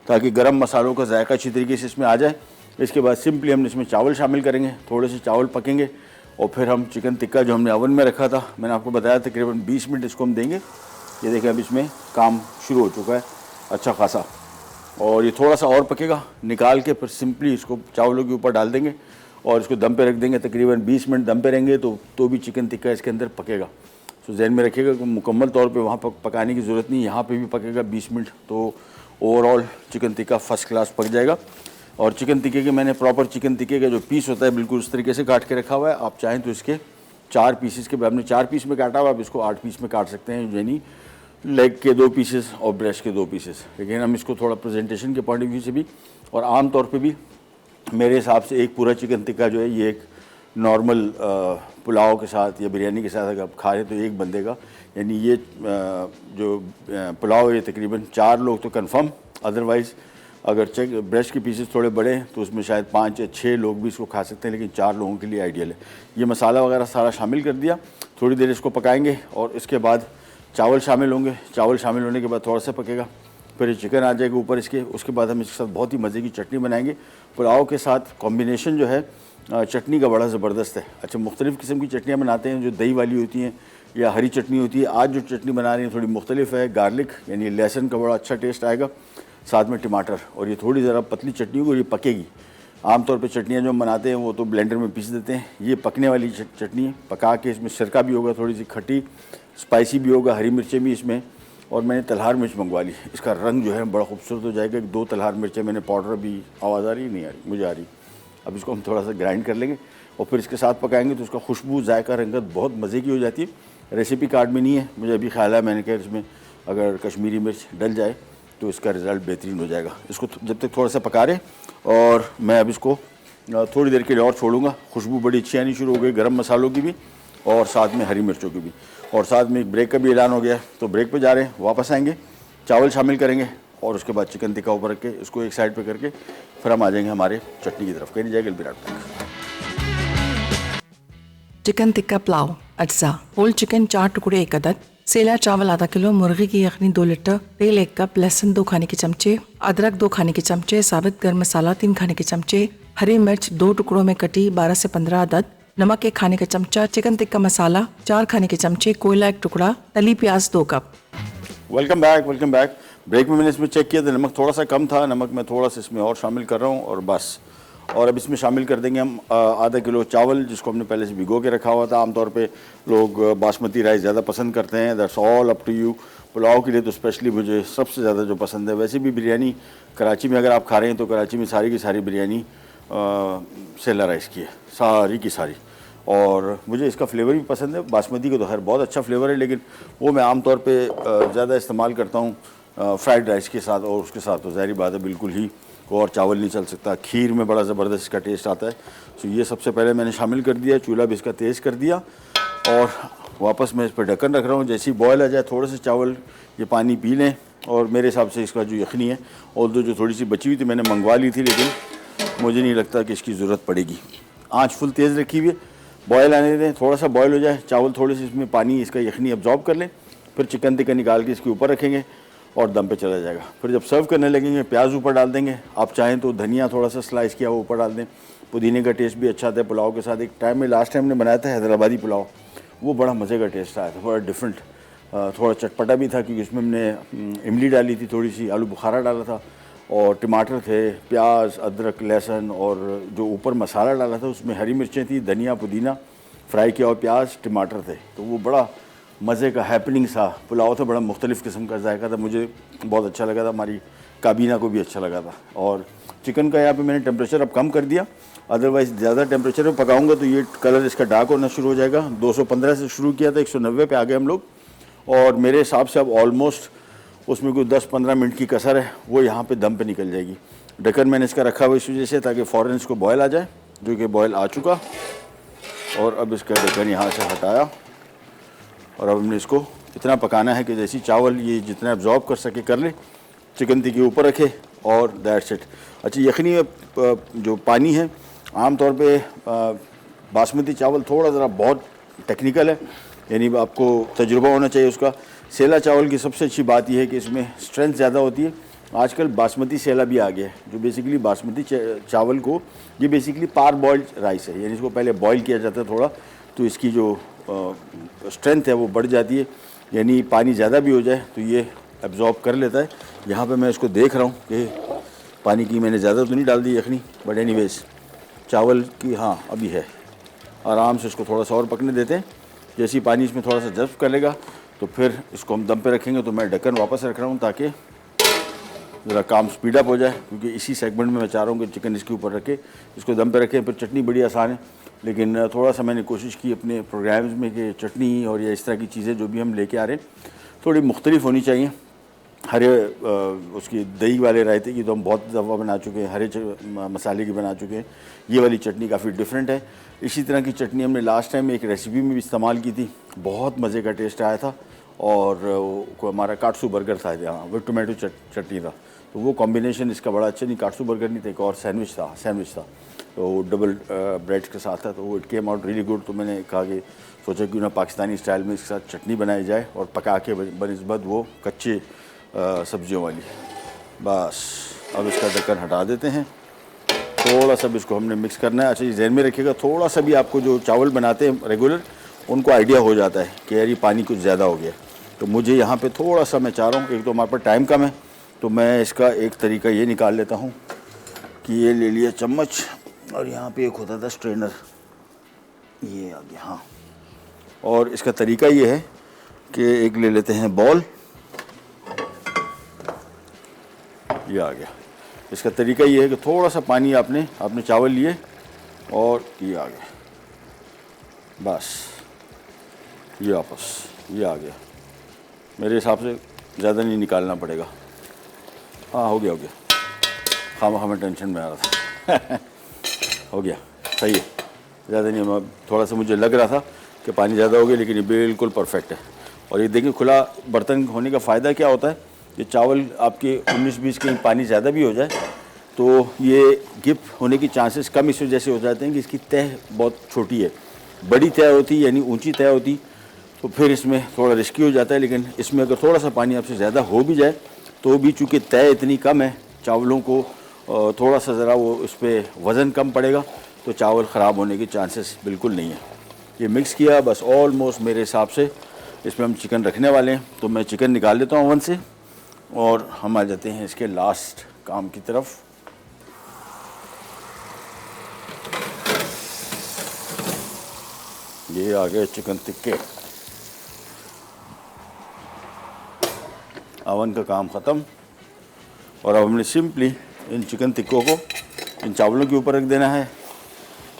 ताकि गरम मसालों का जायका अच्छी तरीके से इसमें आ जाए। इसके बाद सिंपली हम इसमें चावल शामिल करेंगे, थोड़े से चावल पकेंगे और फिर हम चिकन टिक्का जो हमने ओवन में रखा था, मैंने आपको बताया तकरीबन 20 मिनट इसको हम देंगे। ये देखें अब इसमें काम शुरू हो चुका है अच्छा खासा, और ये थोड़ा सा और पकेगा, निकाल के फिर सिंपली इसको चावलों के ऊपर डाल देंगे और इसको दम पे रख देंगे। तकरीबन 20 मिनट दम पे रहेंगे तो भी चिकन टिक्का इसके अंदर पकेगा। तो जहन में रखिएगा कि मुकम्मल तौर पे वहाँ पकाने की ज़रूरत नहीं, यहाँ पे भी पकेगा 20 मिनट, तो overall chicken tikka first class पक जाएगा। और चिकन टिक्के के मैंने प्रॉपर चिकन टिक्के का जो पीस होता है बिल्कुल उस तरीके से काट के रखा हुआ है। आप चाहें तो इसके 4 पीसेस के, हमने 4 पीस में काटा हुआ, आप इसको 8 पीस में काट सकते हैं, यानी लेग के 2 पीसेस और ब्रेस्ट के 2 पीसेस। लेकिन हम इसको थोड़ा प्रेजेंटेशन के पॉइंट ऑफ व्यू से भी और आम तौर पे भी मेरे हिसाब से एक पूरा चिकन टिक्का जो है ये एक नॉर्मल पुलाव के साथ या बिरयानी के साथ अगर आप खा रहे तो एक बंदे का, यानी ये जो पुलाव है ये तकरीबन 4 लोग तो कंफर्म, अदरवाइज़ अगर ब्रेस्ट के पीसेस थोड़े बड़े हैं तो उसमें शायद 5 या 6 लोग भी इसको खा सकते हैं, लेकिन 4 लोगों के लिए आइडियल है। ये मसाला वगैरह सारा शामिल कर दिया, थोड़ी देर इसको पकाएंगे और इसके बाद चावल शामिल होंगे। चावल शामिल होने के बाद थोड़ा सा पकेगा, फिर चिकन आ जाएगा ऊपर इसके। उसके बाद हम इसके साथ बहुत ही मज़े की चटनी बनाएंगे। पुलाव के साथ कॉम्बिनेशन जो है चटनी का बड़ा ज़बरदस्त है। अच्छा, मुख्तलिफ़ किस्म की चटनियाँ बनाते हैं जो दही वाली होती हैं या हरी चटनी होती है। आज जो चटनी बना रहे हैं थोड़ी मुख्तलिफ है, गार्लिक यानी लहसुन का बड़ा अच्छा टेस्ट आएगा, साथ में टमाटर, और ये थोड़ी ज़रा पतली चटनी होगी और ये पकेगी। आमतौर पे चटनियाँ जो हम बनाते हैं वो तो ब्लेंडर में पीस देते हैं, ये पकने वाली चटनी है, पका के इसमें सिरका भी होगा, थोड़ी सी खट्टी स्पाइसी भी होगा, हरी मिर्चें भी इसमें, और मैंने तलहार मिर्च मंगवा ली। इसका रंग जो है बड़ा खूबसूरत हो जाएगा। 2 तलहार मिर्चें मैंने पाउडर भी, आवाज़ आ रही नहीं आ रही, मुझे आ रही। अब इसको हम थोड़ा सा ग्राइंड कर लेंगे और फिर इसके साथ पकाएंगे तो उसका खुशबू, जायका, रंगत बहुत मज़े की हो जाती है। रेसिपी कार्ड में नहीं है, मुझे अभी ख्याल है, मैंने कहा इसमें अगर कश्मीरी मिर्च डल जाए तो इसका रिज़ल्ट बेहतरीन हो जाएगा। इसको जब तक थोड़ा सा पका रहे और मैं अब इसको थोड़ी देर के लिए और छोड़ूंगा। खुशबू बड़ी अच्छी आनी शुरू हो गई गरम मसालों की भी और साथ में हरी मिर्चों की भी, और साथ में एक ब्रेक का भी ऐलान हो गया, तो ब्रेक पे जा रहे हैं, वापस आएंगे, चावल शामिल करेंगे और उसके बाद चिकन टिक्का ऊपर रख के इसको एक साइड पे करके फिर हम आ जाएंगे हमारे चटनी की तरफ। कहीं नहीं जाएगा विराट तक। चिकन टिक्का पुलाव अज्जा, होल चिकन 4 टुकड़े 1 अदद, सेला चावल आधा किलो, मुर्गी की यखनी 2 लीटर, तेल 1 कप, लहसुन 2 खाने के चमचे, अदरक 2 खाने के चमचे, साबित गर्म मसाला 3 खाने के चमचे, हरी मिर्च 2 टुकड़ों में कटी 12 से 15 अदद, नमक 1 खाने का चमचा, चिकन टिक्का मसाला 4 खाने के चमचे, कोयला 1 टुकड़ा, तली प्याज 2 कप। Welcome back. ब्रेक में मैंने इसमें चेक किया था नमक थोड़ा सा कम था, नमक मैं थोड़ा सा इसमें और शामिल कर रहा हूँ और बस और अब इसमें शामिल कर देंगे हम आधा किलो चावल, जिसको हमने पहले से भिगो के रखा हुआ था। आमतौर पे लोग बासमती राइस ज़्यादा पसंद करते हैं, that's all up to you. Pulao के लिए तो स्पेशली मुझे सबसे ज़्यादा जो पसंद है, वैसे भी बिरयानी कराची में अगर आप खा रहे हैं तो कराची में सारी की सारी बिरयानी सेला राइस की है, सारी की सारी। और मुझे इसका फ्लेवर भी पसंद है। बासमती का तो खैर बहुत अच्छा फ्लेवर है, लेकिन वो मैं आमतौर पे ज़्यादा इस्तेमाल करता हूँ फ्राइड राइस के साथ, और उसके साथ तो ज़ाहिर बात है बिल्कुल ही और चावल नहीं चल सकता। खीर में बड़ा ज़बरदस्त इसका टेस्ट आता है। तो ये सबसे पहले मैंने शामिल कर दिया, चूल्हा भी इसका तेज़ कर दिया और वापस मैं इस पर ढक्कन रख रहा हूँ। जैसे ही बॉयल आ जाए, थोड़े से चावल ये पानी पी लें, और मेरे हिसाब से इसका जो यखनी है, और जो थोड़ी सी बची हुई थी मैंने मंगवा ली थी, लेकिन मुझे नहीं लगता कि इसकी ज़रूरत पड़ेगी। आँच फुल तेज़ रखी हुई है, बॉयल आने दें, थोड़ा सा बॉयल हो जाए, चावल थोड़े से इसमें पानी इसका यखनी अब्जॉर्ब कर लें, फिर चिकन टिक्का निकाल के इसके ऊपर रखेंगे और दम पे चला जाएगा। फिर जब सर्व करने लगेंगे प्याज ऊपर डाल देंगे, आप चाहें तो धनिया थोड़ा सा स्लाइस किया वो ऊपर डाल दें। पुदीने का टेस्ट भी अच्छा आता है पुलाव के साथ। एक टाइम में लास्ट टाइम ने बनाया था हैदराबादी पुलाव, वो बड़ा मज़े का टेस्ट आया था, थोड़ा डिफरेंट, थोड़ा चटपटा भी था, क्योंकि इसमें हमने इमली डाली थी, थोड़ी सी आलू बुखारा डाला था, और टमाटर थे, प्याज, अदरक, लहसुन, और जो ऊपर मसाला डाला था उसमें हरी मिर्चें थी, धनिया, पुदीना फ्राई किया, और प्याज, टमाटर थे। तो वो बड़ा मज़े का हैपनिंग सा पुलाव था, बड़ा मुख्तलिफ़ किस्म का जायका था, मुझे बहुत अच्छा लगा था, हमारी काबीना को भी अच्छा लगा था। और चिकन का यहाँ पे मैंने टेम्परेचर अब कम कर दिया, अदरवाइज़ ज़्यादा टेम्परेचर में पकाऊंगा तो ये कलर इसका डार्क होना शुरू हो जाएगा। 215 से शुरू किया था, 190 पे आ गए हम लोग, और मेरे हिसाब से अब ऑलमोस्ट उसमें कोई 10-15 मिनट की कसर है, वो यहाँ पे दम पे निकल जाएगी। ढक्कन मैंने इसका रखा हुआ इस वजह से ताकि फ़ौरन इसको बॉयल आ जाए, जो कि बॉयल आ चुका। और अब इसका ढक्कन यहाँ से हटाया, और अब हमने इसको इतना पकाना है कि जैसी चावल ये जितना एब्जॉर्ब कर सके कर ले, चिकन टिक्की ऊपर रखे, और दैट्स इट। अच्छा, यखनी में जो पानी है, आमतौर पे बासमती चावल थोड़ा ज़रा बहुत टेक्निकल है, यानी आपको तजुर्बा होना चाहिए उसका। सेला चावल की सबसे अच्छी बात यह है कि इसमें स्ट्रेंथ ज़्यादा होती है। आजकल बासमती सेला भी आ गया है, जो बेसिकली बासमती चावल को, ये बेसिकली पार बॉइल्ड राइस है, यानी इसको पहले बॉयल किया जाता है थोड़ा, तो इसकी जो स्ट्रेंथ है वो बढ़ जाती है, यानी पानी ज़्यादा भी हो जाए तो ये एब्जॉर्ब कर लेता है। यहाँ पे मैं इसको देख रहा हूँ कि पानी की मैंने ज़्यादा तो नहीं डाल दी यखनी, बट एनीवेज चावल की हाँ अभी है, आराम से इसको थोड़ा सा और पकने देते हैं। जैसे ही पानी इसमें थोड़ा सा जज़्ब कर लेगा तो फिर इसको हम दम पे रखेंगे। तो मैं ढक्कन वापस रख रहा हूँ ताकि ज़रा काम स्पीड अप हो जाए, क्योंकि इसी सेगमेंट में मैं चाह रहा हूँ कि चिकन इसके ऊपर रखे, इसको दम पे रखें। फिर चटनी बड़ी आसान है, लेकिन थोड़ा सा मैंने कोशिश की अपने प्रोग्राम्स में कि चटनी और या इस तरह की चीज़ें जो भी हम लेके आ रहे हैं थोड़ी मुख्तलिफ होनी चाहिए। हरे उसकी दही वाले रायते की तो हम बहुत दफ़ा बना चुके हैं, हरे मसाले की बना चुके हैं। ये वाली चटनी काफ़ी डिफरेंट है। इसी तरह की चटनी हमने लास्ट टाइम एक रेसिपी में भी इस्तेमाल की थी, बहुत मज़े का टेस्ट आया था। और हमारा काटसू बर्गर था यहाँ, वो टोमेटो चटनी था, तो वो कॉम्बिनेशन इसका बड़ा अच्छा, नहीं काटसू बर्गर नहीं था, एक और सैंडविच था, तो डबल ब्रेड के साथ था, तो वो it came out really good. तो मैंने कहा कि सोचा क्यों ना पाकिस्तानी स्टाइल में इसके साथ चटनी बनाई जाए और पका के बनिस्बत वो कच्चे सब्जियों वाली। बस अब इसका ढक्कन हटा देते हैं, थोड़ा सा भी इसको हमने मिक्स करना है। अच्छा, ये ज़हन में रखिएगा, थोड़ा सा भी आपको जो चावल बनाते हैं रेगुलर उनको आइडिया हो जाता है कि यार ये पानी कुछ ज़्यादा हो गया, तो मुझे यहाँ पे थोड़ा सा मैं चाह रहा हूँ, एक तो हमारे पास टाइम कम है, तो मैं इसका एक तरीका ये निकाल लेता हूँ कि ये ले लिया चम्मच, और यहाँ पे एक होता था स्ट्रेनर, ये आ गया। हाँ, और इसका तरीका ये है कि एक ले लेते हैं बॉल, ये आ गया। इसका तरीका ये है कि थोड़ा सा पानी आपने चावल लिए और ये आ गया, बस ये वापस ये आ गया। मेरे हिसाब से ज़्यादा नहीं निकालना पड़ेगा। हाँ, हो गया मैं टेंशन में आ रहा था हो गया, सही है, ज़्यादा नहीं। मैं थोड़ा सा मुझे लग रहा था कि पानी ज़्यादा हो गया, लेकिन ये बिल्कुल परफेक्ट है। और ये देखिए, खुला बर्तन होने का फ़ायदा क्या होता है, ये चावल आपके 19-20 कहीं पानी ज़्यादा भी हो जाए तो ये गिप होने की चांसेस कम इस वजह से हो जाते हैं कि इसकी तह बहुत छोटी है। बड़ी तह होती यानी ऊंची तह होती तो फिर इसमें थोड़ा रिस्की हो जाता है, लेकिन इसमें अगर थोड़ा सा पानी आपसे ज़्यादा हो भी जाए तो भी चूँकि तह इतनी कम है, चावलों को थोड़ा सा ज़रा वो इस पर वज़न कम पड़ेगा तो चावल ख़राब होने के चांसेस बिल्कुल नहीं है। ये मिक्स किया, बस ऑलमोस्ट मेरे हिसाब से इसमें हम चिकन रखने वाले हैं, तो मैं चिकन निकाल लेता हूँ ओवन से और हम आ जाते हैं इसके लास्ट काम की तरफ। ये आ गए चिकन टिक्के। अवन का काम ख़त्म और अब हमने सिंपली इन चिकन टिक्कों को इन चावलों के ऊपर रख देना है।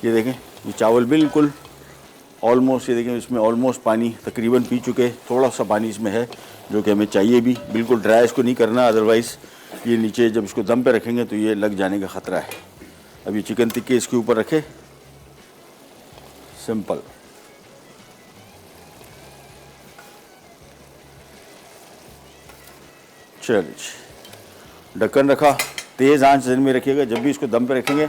ये देखें, ये चावल बिल्कुल ऑलमोस्ट, ये देखें इसमें ऑलमोस्ट पानी तकरीबन पी चुके, थोड़ा सा पानी इसमें है जो कि हमें चाहिए भी। बिल्कुल ड्राई इसको नहीं करना, अदरवाइज़ ये नीचे जब इसको दम पे रखेंगे तो ये लग जाने का ख़तरा है। अब ये चिकन टिक्के इसके ऊपर रखे, सिंपल। चलिए, ढक्कन रखा, तेज़ आंच ज़हन में रखिएगा, जब भी इसको दम पे रखेंगे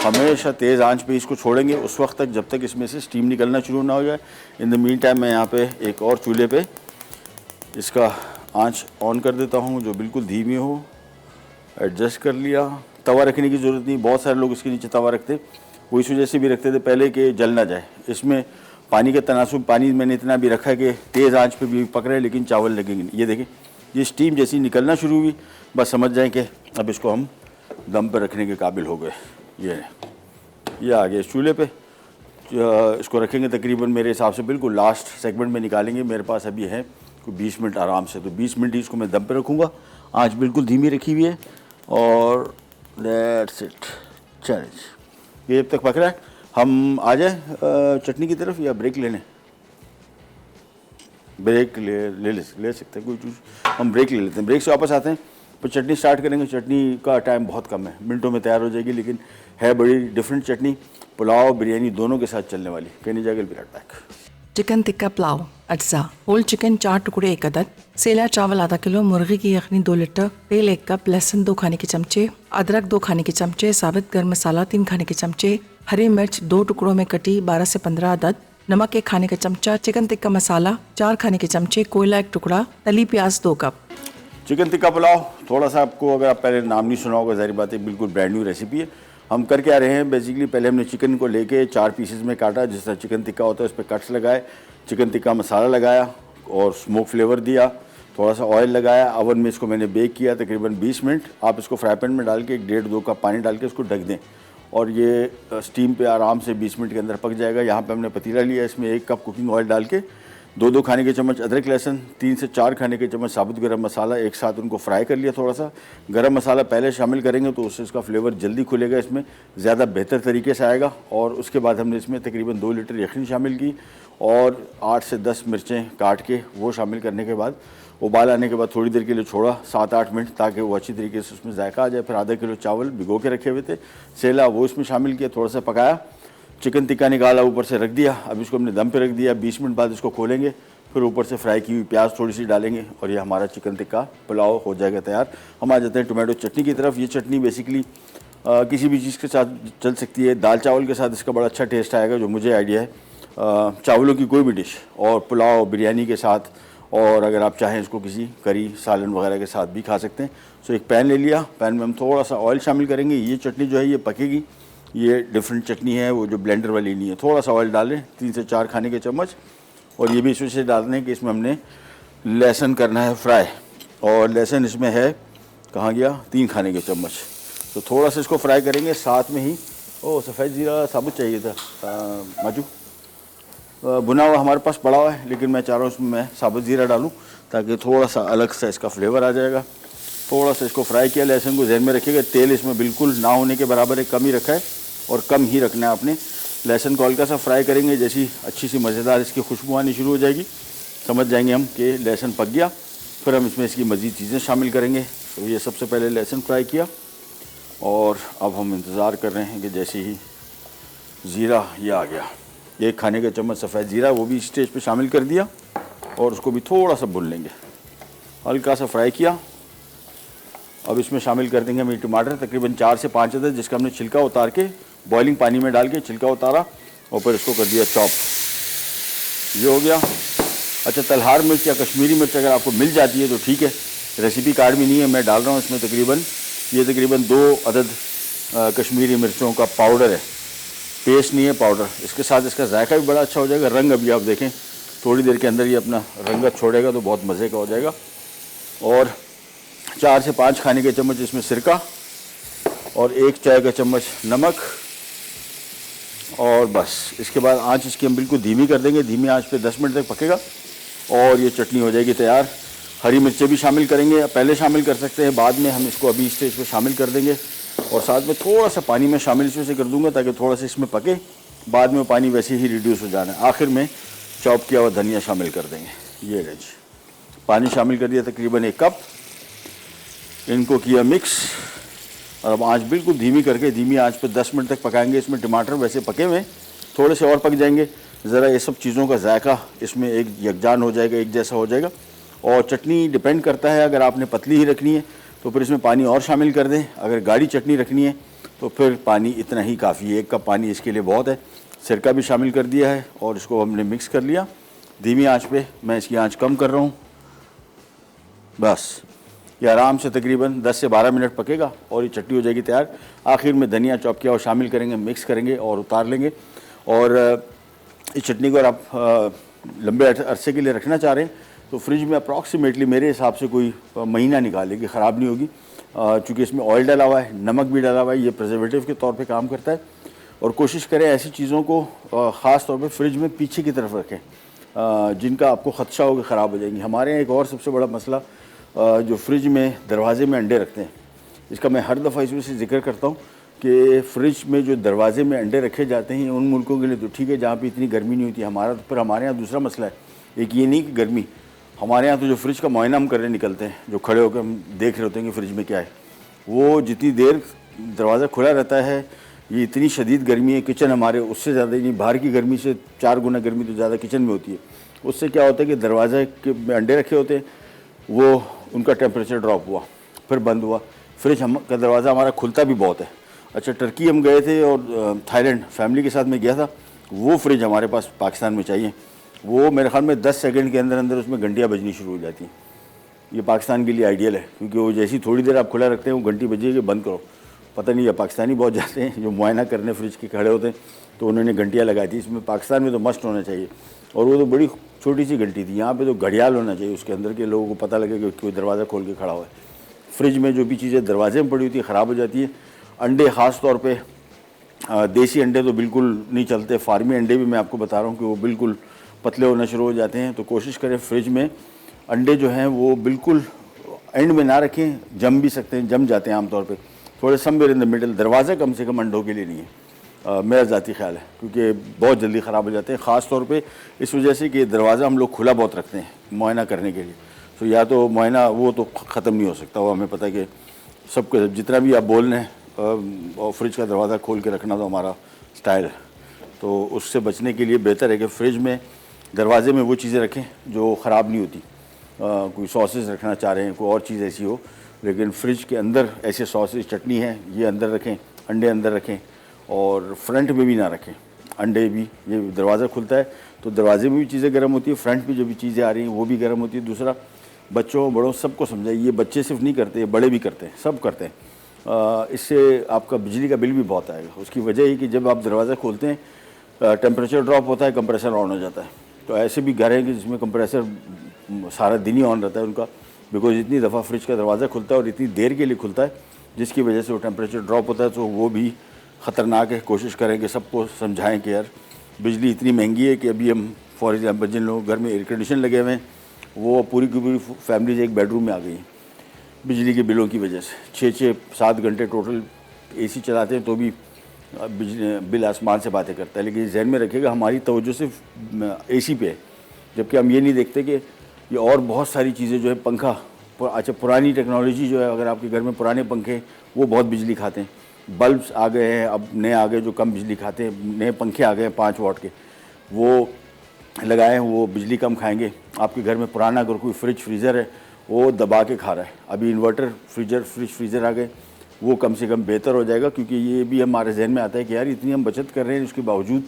हमेशा तेज़ आंच पे इसको छोड़ेंगे उस वक्त तक जब तक इसमें से स्टीम निकलना शुरू ना हो जाए। इन द मीन टाइम मैं यहाँ पे एक और चूल्हे पे इसका आंच ऑन कर देता हूँ जो बिल्कुल धीमी हो। एडजस्ट कर लिया। तवा रखने की ज़रूरत नहीं, बहुत सारे लोग इसके नीचे तवा रखते, वो इस वजह से भी रखते थे पहले कि जल ना जाए। इसमें पानी का तनासुब, पानी मैंने इतना भी रखा है कि तेज़ आंच पे भी पक रहे लेकिन चावल लगेंगे नहीं। ये देखें, ये स्टीम जैसी निकलना शुरू हुई, बस समझ जाएं कि अब इसको हम दम पर रखने के काबिल हो गए। ये आ गया इस चूल्हे पे। इसको रखेंगे तकरीबन मेरे हिसाब से बिल्कुल लास्ट सेगमेंट में निकालेंगे। मेरे पास अभी है कोई 20 मिनट आराम से, तो 20 मिनट ही इसको मैं दम पे रखूँगा। आंच बिल्कुल धीमी रखी हुई है और दैट्स इट। चलिए, ये जब तक पक रहा है हम आ जाए चटनी की तरफ, या ब्रेक लेने? ब्रेक ले सकते हैं, कोई चीज़ हम ब्रेक ले लेते हैं। ब्रेक से वापस आते हैं पर चटनी स्टार्ट करेंगे। चटनी का टाइम बहुत कम है, मिनटों में तैयार हो जाएगी, लेकिन है बड़ी डिफरेंट चटनी, पुलाव बिरयानी दोनों के साथ चलने वाली। कहने जाएगा विराट पैक। चिकन टिक्का पुलाव, अज्जा, होल चिकन 4 टुकड़े 1 अदद, सेला चावल आधा किलो, मुर्गी की यखनी 2 लीटर, तेल 1 कप, लहसुन 2 खाने के चमचे, अदरक 2 खाने के चमचे, साबित गर्म मसाला 3 खाने के चमचे, हरी मिर्च 2 टुकड़ों में कटी 12 से 15 अदद, नमक 1 खाने का चमचा, चिकन टिक्का मसाला 4 खाने के चमचे, कोयला 1 टुकड़ा, तली प्याज 2 कप। चिकन टिक्का पुलाव थोड़ा सा आपको, अगर आप पहले नाम नहीं सुना होगा, ज़ाहिर बात है बिल्कुल ब्रांड न्यू रेसिपी है। हम कर क्या रहे हैं, बेसिकली पहले हमने चिकन को लेके 4 पीसेस में काटा, जिस तरह चिकन टिक्का होता है उस पर कट्स लगाए, चिकन टिक्का मसाला लगाया और स्मोक फ्लेवर दिया, थोड़ा सा ऑयल लगाया, ओवन में इसको मैंने बेक किया तकरीबन 20 मिनट। आप इसको फ्राई पैन में डाल के 1.5-2 कप पानी डाल के इसको ढक दें और ये स्टीम पे आराम से 20 मिनट के अंदर पक जाएगा। यहाँ पे हमने पतीला लिया, इसमें 1 कप कुकिंग ऑयल डाल के 2-2 खाने के चम्मच अदरक लहसुन, 3 से 4 खाने के चम्मच साबुत गरम मसाला एक साथ उनको फ्राई कर लिया। थोड़ा सा गरम मसाला पहले शामिल करेंगे तो उससे इसका फ्लेवर जल्दी खुलेगा, इसमें ज़्यादा बेहतर तरीके से आएगा। और उसके बाद हमने इसमें तकरीबन 2 लीटर यखनी शामिल की और 8 से 10 मिर्चें काट के वो शामिल करने के बाद उबाल आने के बाद थोड़ी देर के लिए छोड़ा 7-8 मिनट, ताकि वो अच्छी तरीके से उसमें जायका आ जाए। फिर आधा किलो चावल भिगो के रखे हुए थे सेला, वो इसमें शामिल किया, थोड़ा सा पकाया, चिकन टिक्का निकाला, ऊपर से रख दिया। अब इसको हमने दम पे रख दिया। 20 मिनट बाद इसको खोलेंगे, फिर ऊपर से फ्राई की हुई प्याज थोड़ी सी डालेंगे और ये हमारा चिकन टिक्का पुलाव हो जाएगा तैयार। हम आ जाते हैं टोमेटो चटनी की तरफ। ये चटनी बेसिकली किसी भी चीज़ के साथ चल सकती है। दाल चावल के साथ इसका बड़ा अच्छा टेस्ट आएगा, जो मुझे आइडिया है। चावलों की कोई भी डिश और पुलाव बिरयानी के साथ, और अगर आप चाहें इसको किसी करी सालन वगैरह के साथ भी खा सकते हैं। सो एक पैन ले लिया, पैन में हम थोड़ा सा ऑयल शामिल करेंगे। ये चटनी जो है ये पकेगी, ये डिफरेंट चटनी है, वो जो ब्लेंडर वाली नहीं है। थोड़ा सा ऑयल डालें, 3 से 4 खाने के चम्मच, और ये भी इस वजह से डालने कि इसमें हमने लहसुन करना है फ्राई, और लहसुन इसमें है, कहाँ गया, 3 खाने के चम्मच। तो थोड़ा सा इसको फ्राई करेंगे, साथ में ही सफ़ेद ज़ीरा साबुत चाहिए था माजू, भुना हुआ हमारे पास पड़ा हुआ है, लेकिन मैं चाह रहा हूँ उसमें मैं साबुत ज़ीरा डालूँ ताकि थोड़ा सा अलग सा इसका फ्लेवर आ जाएगा। थोड़ा सा इसको फ्राई किया। लहसुन को ध्यान में रखिएगा, तेल इसमें बिल्कुल ना होने के बराबर है, कम ही रखा है और कम ही रखना है आपने। लहसुन को हल्का सा फ्राई करेंगे, जैसी अच्छी सी मज़ेदार इसकी खुशबू आनी शुरू हो जाएगी, समझ जाएंगे हम कि लहसुन पक गया। फिर हम इसमें इसकी मज़ीद चीज़ें शामिल करेंगे। तो ये सबसे पहले लहसुन फ्राई किया और अब हम इंतज़ार कर रहे हैं कि जैसे ही ज़ीरा ये आ गया, 1 खाने का चम्मच सफ़ेद ज़ीरा वो भी स्टेज पे शामिल कर दिया और उसको भी थोड़ा सा भून लेंगे, हल्का सा फ्राई किया। अब इसमें शामिल कर देंगे हम टमाटर, तकरीबन 4 से 5 अदद, जिसका हमने छिलका उतार के बॉइलिंग पानी में डाल के छिलका उतारा और फिर इसको कर दिया चॉप। ये हो गया। अच्छा, तलहार मिर्च या कश्मीरी मिर्च अगर आपको मिल जाती है तो ठीक है, रेसिपी कार्ड में नहीं है, मैं डाल रहा हूँ इसमें तकरीबन 2 अदद कश्मीरी मिर्चों का पाउडर है, पेस्ट नहीं है, पाउडर। इसके साथ इसका जायका भी बड़ा अच्छा हो जाएगा। रंग अभी आप देखें, थोड़ी देर के अंदर ये अपना रंगत छोड़ेगा तो बहुत मज़े का हो जाएगा। और 4 से 5 खाने के चम्मच इसमें सिरका और 1 चाय का चम्मच नमक और बस इसके बाद आंच इसकी हम बिल्कुल धीमी कर देंगे, धीमी आंच पे 10 मिनट तक पकेगा और ये चटनी हो जाएगी तैयार। हरी मिर्चें भी शामिल करेंगे, पहले शामिल कर सकते हैं, बाद में हम इसको अभी स्टेज पे शामिल कर देंगे। और साथ में थोड़ा सा पानी में शामिल इसमें से कर दूंगा ताकि थोड़ा सा इसमें पके, बाद में पानी वैसे ही रिड्यूस हो जाना है। आखिर में चॉप किया हुआ धनिया शामिल कर देंगे। ये ले जी, पानी शामिल कर दिया तकरीबन 1 कप, इनको किया मिक्स और अब आंच बिल्कुल धीमी करके धीमी आंच पे 10 मिनट तक पकाएंगे। इसमें टमाटर वैसे पके हुए थोड़े से और पक जाएंगे, ज़रा ये सब चीज़ों का जायका इसमें एक यकजान हो जाएगा, एक जैसा हो जाएगा। और चटनी डिपेंड करता है, अगर आपने पतली ही रखनी है तो फिर इसमें पानी और शामिल कर दें, अगर गाढ़ी चटनी रखनी है तो फिर पानी इतना ही काफ़ी है, 1 कप पानी इसके लिए बहुत है। सिरका भी शामिल कर दिया है और इसको हमने मिक्स कर लिया धीमी आंच पे। मैं इसकी आंच कम कर रहा हूँ, बस ये आराम से तकरीबन 10 से 12 मिनट पकेगा और ये चटनी हो जाएगी तैयार। आखिर में धनिया चॉप किया और शामिल करेंगे, मिक्स करेंगे और उतार लेंगे। और इस चटनी को अगर आप लंबे अरसे के लिए रखना चाह रहे हैं तो फ्रिज में अप्रॉक्सीमेटली मेरे हिसाब से कोई महीना निकालेगी, ख़राब नहीं होगी। चूँकि इसमें ऑयल डाला हुआ है, नमक भी डाला हुआ है, ये प्रिजर्वेटिव के तौर पे काम करता है। और कोशिश करें ऐसी चीज़ों को ख़ास तौर पे फ्रिज में पीछे की तरफ रखें जिनका आपको ख़दशा हो कि ख़राब हो जाएंगी। हमारे यहाँ एक और सबसे बड़ा मसला जो फ्रिज में दरवाजे में अंडे रखते हैं, इसका मैं हर दफ़ा इसमें से जिक्र करता हूँ कि फ्रिज में जो दरवाजे में अंडे रखे जाते हैं उन मुल्कों के लिए तो ठीक है जहाँ पे इतनी गर्मी नहीं होती। हमारा तो फिर हमारे यहाँ दूसरा मसला है, एक ये नहीं कि गर्मी, हमारे यहाँ तो जो फ्रिज का मुआयना हम करने निकलते हैं, जो खड़े होकर हम देख रहे होते हैं कि फ्रिज में क्या है, वो जितनी देर दरवाज़ा खुला रहता है ये इतनी शदीद गर्मी है। किचन हमारे उससे ज़्यादा, नहीं बाहर की गर्मी से 4 गुना गर्मी तो ज़्यादा किचन में होती है। उससे क्या होता है कि दरवाजे के में अंडे रखे होते हैं, वो उनका टेम्परेचर ड्रॉप हुआ, फिर बंद हुआ। फ्रिज का दरवाज़ा हमारा खुलता भी बहुत है। अच्छा, टर्की हम गए थे और थाईलैंड फैमिली के साथ में गया था, वो फ्रिज हमारे पास पाकिस्तान में चाहिए। वो मेरे ख्याल में 10 सेकंड के अंदर अंदर उसमें घंटियाँ बजनी शुरू हो जाती हैं। ये पाकिस्तान के लिए आइडियल है क्योंकि वो जैसी थोड़ी देर आप खुला रखते हैं वो घंटी बजेगी बंद करो। पता नहीं, ये पाकिस्तानी बहुत जाते हैं जो मुआयना करने फ्रिज के खड़े होते हैं तो उन्होंने घंटियाँ लगाई थी। इसमें पाकिस्तान में तो मस्ट होना चाहिए, और वो तो बड़ी छोटी सी घंटी थी। यहाँ पे तो घड़ियाल होना चाहिए उसके अंदर के लोगों को पता लगे कि कोई दरवाज़ा खोल के खड़ा हुआ है। फ्रिज में जो भी चीज़ें दरवाजे में पड़ी होती है ख़राब हो जाती है। अंडे ख़ास तौर पे देसी अंडे तो बिल्कुल नहीं चलते, फार्मी अंडे भी मैं आपको बता रहा हूँ कि वो बिल्कुल पतले होना शुरू हो जाते हैं। तो कोशिश करें फ्रिज में अंडे जो हैं वो बिल्कुल एंड में ना रखें, जम भी सकते हैं, जम जाते हैं आमतौर पे, थोड़े समवेयर इन द मिडल। दरवाज़ा कम से कम अंडों के लिए नहीं है, मेरा ज़ाती ख्याल है, क्योंकि बहुत जल्दी ख़राब हो जाते हैं। ख़ास तौर पे इस वजह से कि दरवाज़ा हम लोग खुला बहुत रखते हैं मुआयना करने के लिए। तो या तो मुआयना वो तो ख़त्म नहीं हो सकता, वो हमें पता है कि सबको जितना भी आप बोल रहे हैं और फ्रिज का दरवाज़ा खोल के रखना तो हमारा स्टाइल है। तो उससे बचने के लिए बेहतर है कि फ्रिज में दरवाजे में वो चीज़ें रखें जो ख़राब नहीं होती। कोई सॉसेस रखना चाह रहे हैं, कोई और चीज़ ऐसी हो, लेकिन फ्रिज के अंदर ऐसे सॉसेस चटनी है ये अंदर रखें, अंडे अंदर रखें, और फ्रंट में भी ना रखें अंडे भी। ये दरवाज़ा खुलता है तो दरवाजे में भी चीज़ें गर्म होती है, फ्रंट में जो भी चीज़ें आ रही हैं वो भी गर्म होती है। दूसरा, बच्चों बड़ों सबको समझाइए, ये बच्चे सिर्फ नहीं करते, बड़े भी करते हैं, सब करते हैं। इससे आपका बिजली का बिल भी बहुत आएगा। उसकी वजह है कि जब आप दरवाज़ा खोलते हैं टेम्परेचर ड्रॉप होता है, कंप्रेसर ऑन हो जाता है। तो ऐसे भी घर हैं कि जिसमें कंप्रेसर सारा दिन ही ऑन रहता है उनका, बिकॉज इतनी दफ़ा फ्रिज का दरवाज़ा खुलता है और इतनी देर के लिए खुलता है जिसकी वजह से वो टेम्परेचर ड्रॉप होता है। तो वो भी ख़तरनाक है। कोशिश करें कि सबको समझाएं कि यार बिजली इतनी महंगी है कि अभी हम फॉर एग्जाम्पल जिन लोगों घर में एयर कंडीशन लगे हुए हैं वो पूरी की पूरी फैमिलीज एक बेडरूम में आ गई हैं बिजली के बिलों की वजह से। 6-7 घंटे टोटल AC चलाते हैं तो भी बिजली बिल आसमान से बातें करता है। लेकिन जहन में रखिएगा हमारी तवज्जो सिर्फ AC पे है, जबकि हम ये नहीं देखते कि ये और बहुत सारी चीज़ें जो है, पंखा, अच्छा पुरानी टेक्नोलॉजी जो है, अगर आपके घर में पुराने पंखे वो बहुत बिजली खाते हैं। बल्ब्स आ गए हैं, अब नए आ गए जो कम बिजली खाते हैं, नए पंखे आ गए हैं 5 वाट के, वो लगाए हैं, वो बिजली कम खाएंगे। आपके घर में पुराना अगर कोई फ्रिज फ्रीज़र है वो दबा के खा रहा है, अभी इन्वर्टर फ्रिज फ्रीज़र आ गए, वो कम से कम बेहतर हो जाएगा। क्योंकि ये भी हमारे जहन में आता है कि यार इतनी हम बचत कर रहे हैं, उसके बावजूद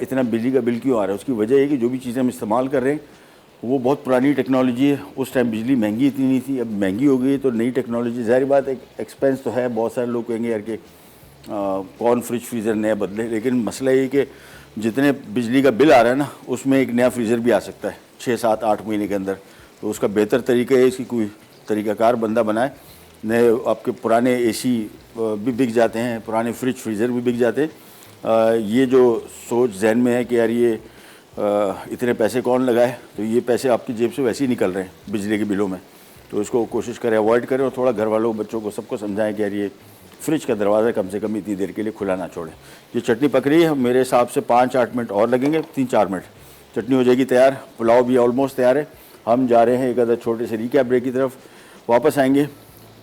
इतना बिजली का बिल क्यों आ रहा है। उसकी वजह है कि जो भी चीज़ें हम इस्तेमाल कर रहे हैं वो बहुत पुरानी टेक्नोलॉजी है। उस टाइम बिजली महंगी इतनी नहीं थी, अब महंगी हो गई तो नई टेक्नोलॉजी, ज़ाहिर बात है एक्सपेंस तो है। बहुत सारे लोग कहेंगे यार कि कौन फ्रिज फ्रीज़र नया बदले, लेकिन मसला ये कि जितने बिजली का बिल आ रहा है ना उसमें एक नया फ्रीज़र भी आ सकता है 6-7-8 महीने के अंदर। तो उसका बेहतर तरीका है इसकी कोई तरीक़ाकार बंदा बनाए। नए आपके पुराने AC भी बिक जाते हैं, पुराने फ्रिज फ्रीज़र भी बिक जाते हैं, ये जो सोच जहन में है कि यार ये इतने पैसे कौन लगाए, तो ये पैसे आपकी जेब से वैसे ही निकल रहे हैं बिजली के बिलों में, तो इसको कोशिश करें अवॉइड करें और थोड़ा घर वालों बच्चों को सबको समझाएं कि यार ये फ्रिज का दरवाज़ा कम से कम इतनी देर के लिए खुला ना छोड़ें। ये चटनी पक रही है, मेरे हिसाब से 5-8 मिनट और लगेंगे, 3-4 मिनट चटनी हो जाएगी तैयार। पुलाव भी ऑलमोस्ट तैयार है। हम जा रहे हैं एक आधा छोटे से रिकैप ब्रेक की तरफ, वापस आएंगे,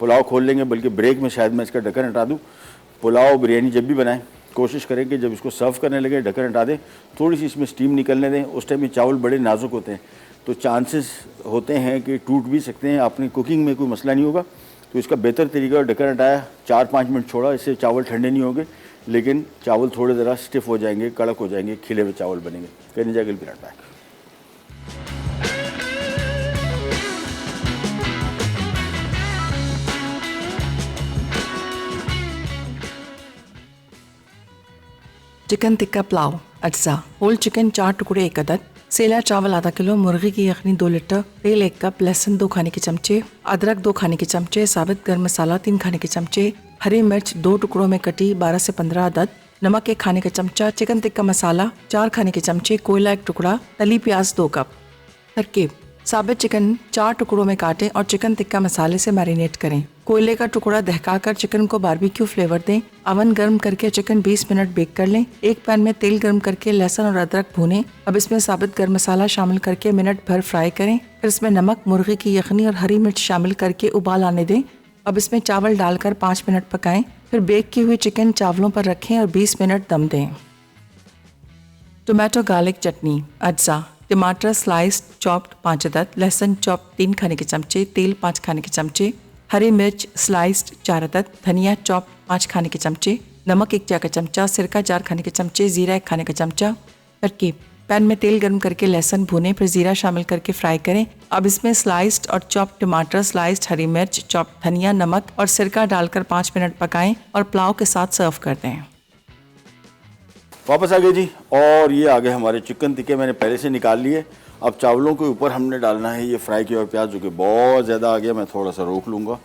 पुलाव खोल लेंगे, बल्कि ब्रेक में शायद मैं इसका ढक्कन हटा दूँ। पुलाव बिरयानी जब भी बनाएं कोशिश करें कि जब इसको सर्व करने लगे ढक्कन हटा दें, थोड़ी सी इसमें स्टीम निकलने दें। उस टाइम ये चावल बड़े नाजुक होते हैं तो चांसेस होते हैं कि टूट भी सकते हैं। अपनी कुकिंग में कोई मसला नहीं होगा, तो इसका बेहतर तरीका ढक्कन हटाया, 4-5 मिनट छोड़ा, इससे चावल ठंडे नहीं होंगे, लेकिन चावल थोड़े ज़रा स्टिफ हो जाएंगे, कड़क हो जाएंगे, खिले हुए चावल बनेंगे। कैन जाएगा be right back. Chicken tikka pulao अज्जा, होल चिकन 4 टुकड़े 1 अदद, सेला चावल आधा किलो, मुर्गी की यखनी 2 लीटर, तेल 1 कप, लहसुन 2 खाने के चमचे, अदरक 2 खाने के चमचे, साबित गर्म मसाला 3 खाने के चमचे, हरी मिर्च 2 टुकड़ों में कटी 12 से 15 अदद, नमक 1 खाने का चमचा, चिकन टिक्का मसाला 4 खाने के चमचे, कोयला 1 टुकड़ा, तली प्याज 2 कप। तरकीब: साबित चिकन 4 टुकड़ों में काटें और चिकन टिक्का मसाले से मैरिनेट करें। कोयले का टुकड़ा दहकाकर चिकन को बारबेक्यू फ्लेवर दें। अवन गर्म करके चिकन 20 मिनट बेक कर लें। एक पैन में तेल गर्म करके लहसुन और अदरक भूनें। अब इसमें साबित गर्म मसाला शामिल करके मिनट भर फ्राई करें। फिर इसमें नमक, मुर्गी की यखनी और हरी मिर्च शामिल करके उबाल आने दें। अब इसमें चावल डालकर 5 मिनट पकाएं। फिर बेक की हुई चिकन चावलों पर रखें और 20 मिनट दम दें। टोमेटो गार्लिक चटनी अज्जा, टमाटर स्लाइस्ड चॉप्ड 5 अदद, लहसुन चॉप्ड 3 खाने के चमचे, तेल 5 खाने के चमचे, हरी मिर्च स्लाइस्ड 4 अदद, धनिया चॉप्ड 5 खाने के चमचे, नमक 1 चाय का चमचा, सिरका 4 खाने के चमचे, जीरा 1 खाने का चमचा। तरकीब: पैन में तेल गर्म करके लहसुन भूनें, फिर जीरा शामिल करके फ्राई करें। अब इसमें स्लाइस्ड और चॉप्ड टमाटर, स्लाइस्ड हरी मिर्च, चॉप्ड धनिया, नमक और सिरका डालकर 5 मिनट पकाएं और पुलाव के साथ सर्व कर दें। वापस आ गए जी, और ये आ गए हमारे चिकन टिक्के, मैंने पहले से निकाल लिए। अब चावलों के ऊपर हमने डालना है ये फ्राई किया हुआ प्याज, जो कि बहुत ज़्यादा आ गया, मैं थोड़ा सा रोक लूँगा,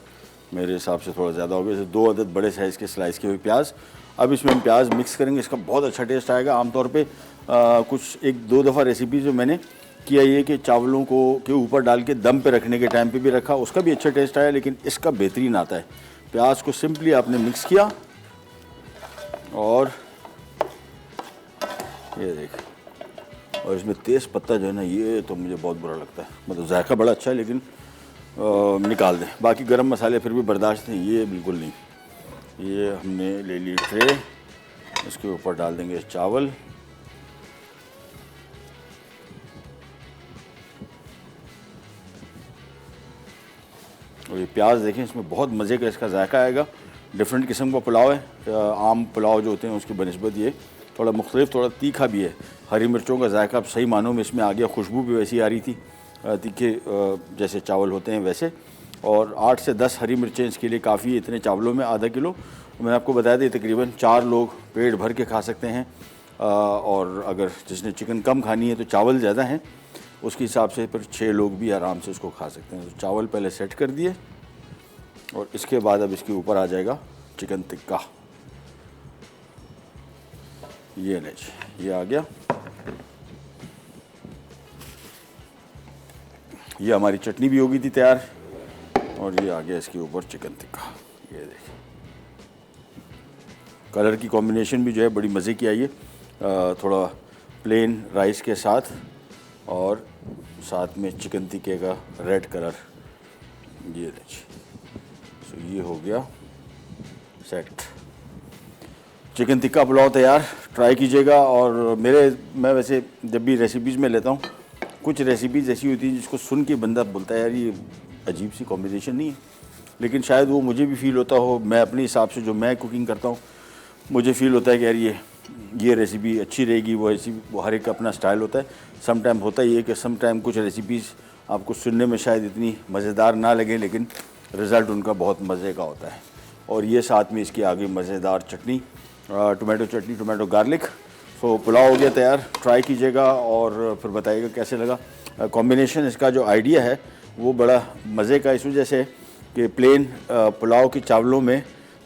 मेरे हिसाब से थोड़ा ज़्यादा हो गया। जैसे 2 अदद बड़े साइज़ के स्लाइस किए हुए प्याज। अब इसमें हम प्याज मिक्स करेंगे, इसका बहुत अच्छा टेस्ट आएगा। आमतौर पे कुछ 1-2 दफ़ा रेसिपी जो मैंने किया ये कि चावलों को के ऊपर डाल के दम पे रखने के टाइम पे भी रखा, उसका भी अच्छा टेस्ट आया, लेकिन इसका बेहतरीन आता है। प्याज को सिंपली आपने मिक्स किया और ये देख, और इसमें तेज़ पत्ता जो है ना, ये तो मुझे बहुत बुरा लगता है, मतलब जायका बड़ा अच्छा है लेकिन निकाल दें। बाकी गरम मसाले फिर भी बर्दाश्त हैं, ये बिल्कुल नहीं। ये हमने ले ली ट्रे, इसके ऊपर डाल देंगे चावल, और ये प्याज देखें, इसमें बहुत मज़े का इसका जायका आएगा। डिफरेंट किस्म का पुलाव है, आम पुलाव जो होते हैं उसकी बनस्बत ये थोड़ा मुख्तलिफ, थोड़ा तीखा भी है। हरी मिर्चों का जायका अब सही मानों में इसमें आ गया, खुशबू भी वैसी आ रही थी, तीखे जैसे चावल होते हैं वैसे। और 8 से 10 हरी मिर्चें इसके लिए काफ़ी है, इतने चावलों में आधा किलो। मैंने आपको बताया था तकरीबन 4 लोग पेट भर के खा सकते हैं, और अगर जिसने चिकन कम खानी है तो चावल ज़्यादा हैं, उसके हिसाब से फिर 6 लोग भी आराम से उसको खा सकते हैं। तो चावल पहले सेट कर दिए, और इसके बाद अब इसके ऊपर आ जाएगा चिकन टिक्का। ये ले जी, ये आ गया। ये हमारी चटनी भी हो गई थी तैयार, और ये आ गया इसके ऊपर चिकन टिक्का। ये देखिए, कलर की कॉम्बिनेशन भी जो है बड़ी मज़े की आई है, थोड़ा प्लेन राइस के साथ और साथ में चिकन टिक्के का रेड कलर। ये देखिए, तो ये हो गया सेट। चिकन टिक्का पुलाव तैयार, ट्राई कीजिएगा। और मैं वैसे जब भी रेसिपीज़ में लेता हूँ, कुछ रेसिपीज़ ऐसी होती हैं जिसको सुन के बंदा बोलता है यार ये अजीब सी कॉम्बिनेशन नहीं है, लेकिन शायद वो मुझे भी फील होता हो। मैं अपने हिसाब से जो मैं कुकिंग करता हूँ, मुझे फील होता है कि यार ये रेसिपी अच्छी रहेगी, वो हर एक का अपना स्टाइल होता है। सम टाइम होता ही है कि सम टाइम कुछ रेसिपीज़ आपको सुनने में शायद इतनी मज़ेदार ना लगे, लेकिन रिज़ल्ट उनका बहुत मज़े का होता है। और ये साथ में इसकी आगे मज़ेदार चटनी, टोमेटो चटनी, टोमेटो गार्लिक। सो पुलाव हो गया तैयार, ट्राई कीजिएगा और फिर बताइएगा कैसे लगा। कॉम्बिनेशन इसका जो आइडिया है वो बड़ा मज़े का इस वजह से कि प्लेन पुलाव के चावलों में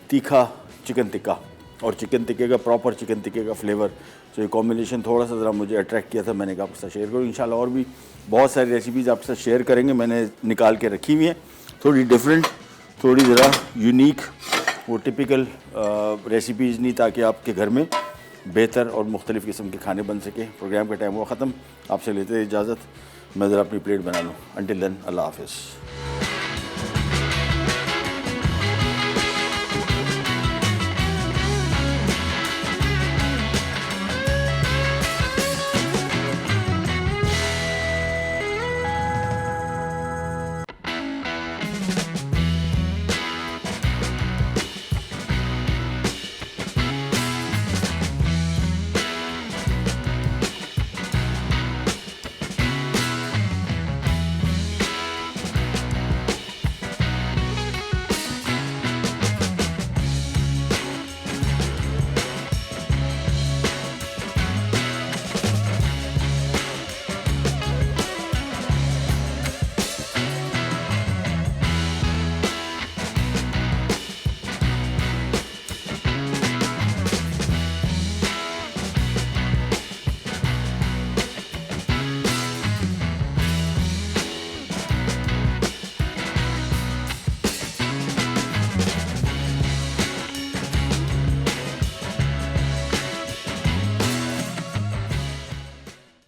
तीखा चिकन टिक्का, और चिकन टिक्के का प्रॉपर चिकन टिक्के का फ्लेवर, तो ये कॉम्बिनेशन थोड़ा सा ज़रा मुझे अट्रैक्ट किया था। मैंने कहा आपके साथ शेयर करूँ। इंशाल्लाह और भी बहुत सारी रेसिपीज़ आपके साथ शेयर करेंगे, मैंने निकाल के रखी हुई हैं, थोड़ी डिफरेंट, थोड़ी ज़रा यूनिक, वो टिपिकल रेसिपीज़ नहीं, ताकि आपके घर में बेहतर और मुख्तलिफ़ किस्म के खाने बन सके। प्रोग्राम का टाइम हुआ ख़त्म, आपसे लेते इजाज़त, मैं ज़रा अपनी प्लेट बना लूँ। अंटिल देन, अल्लाह हाफ़िज़।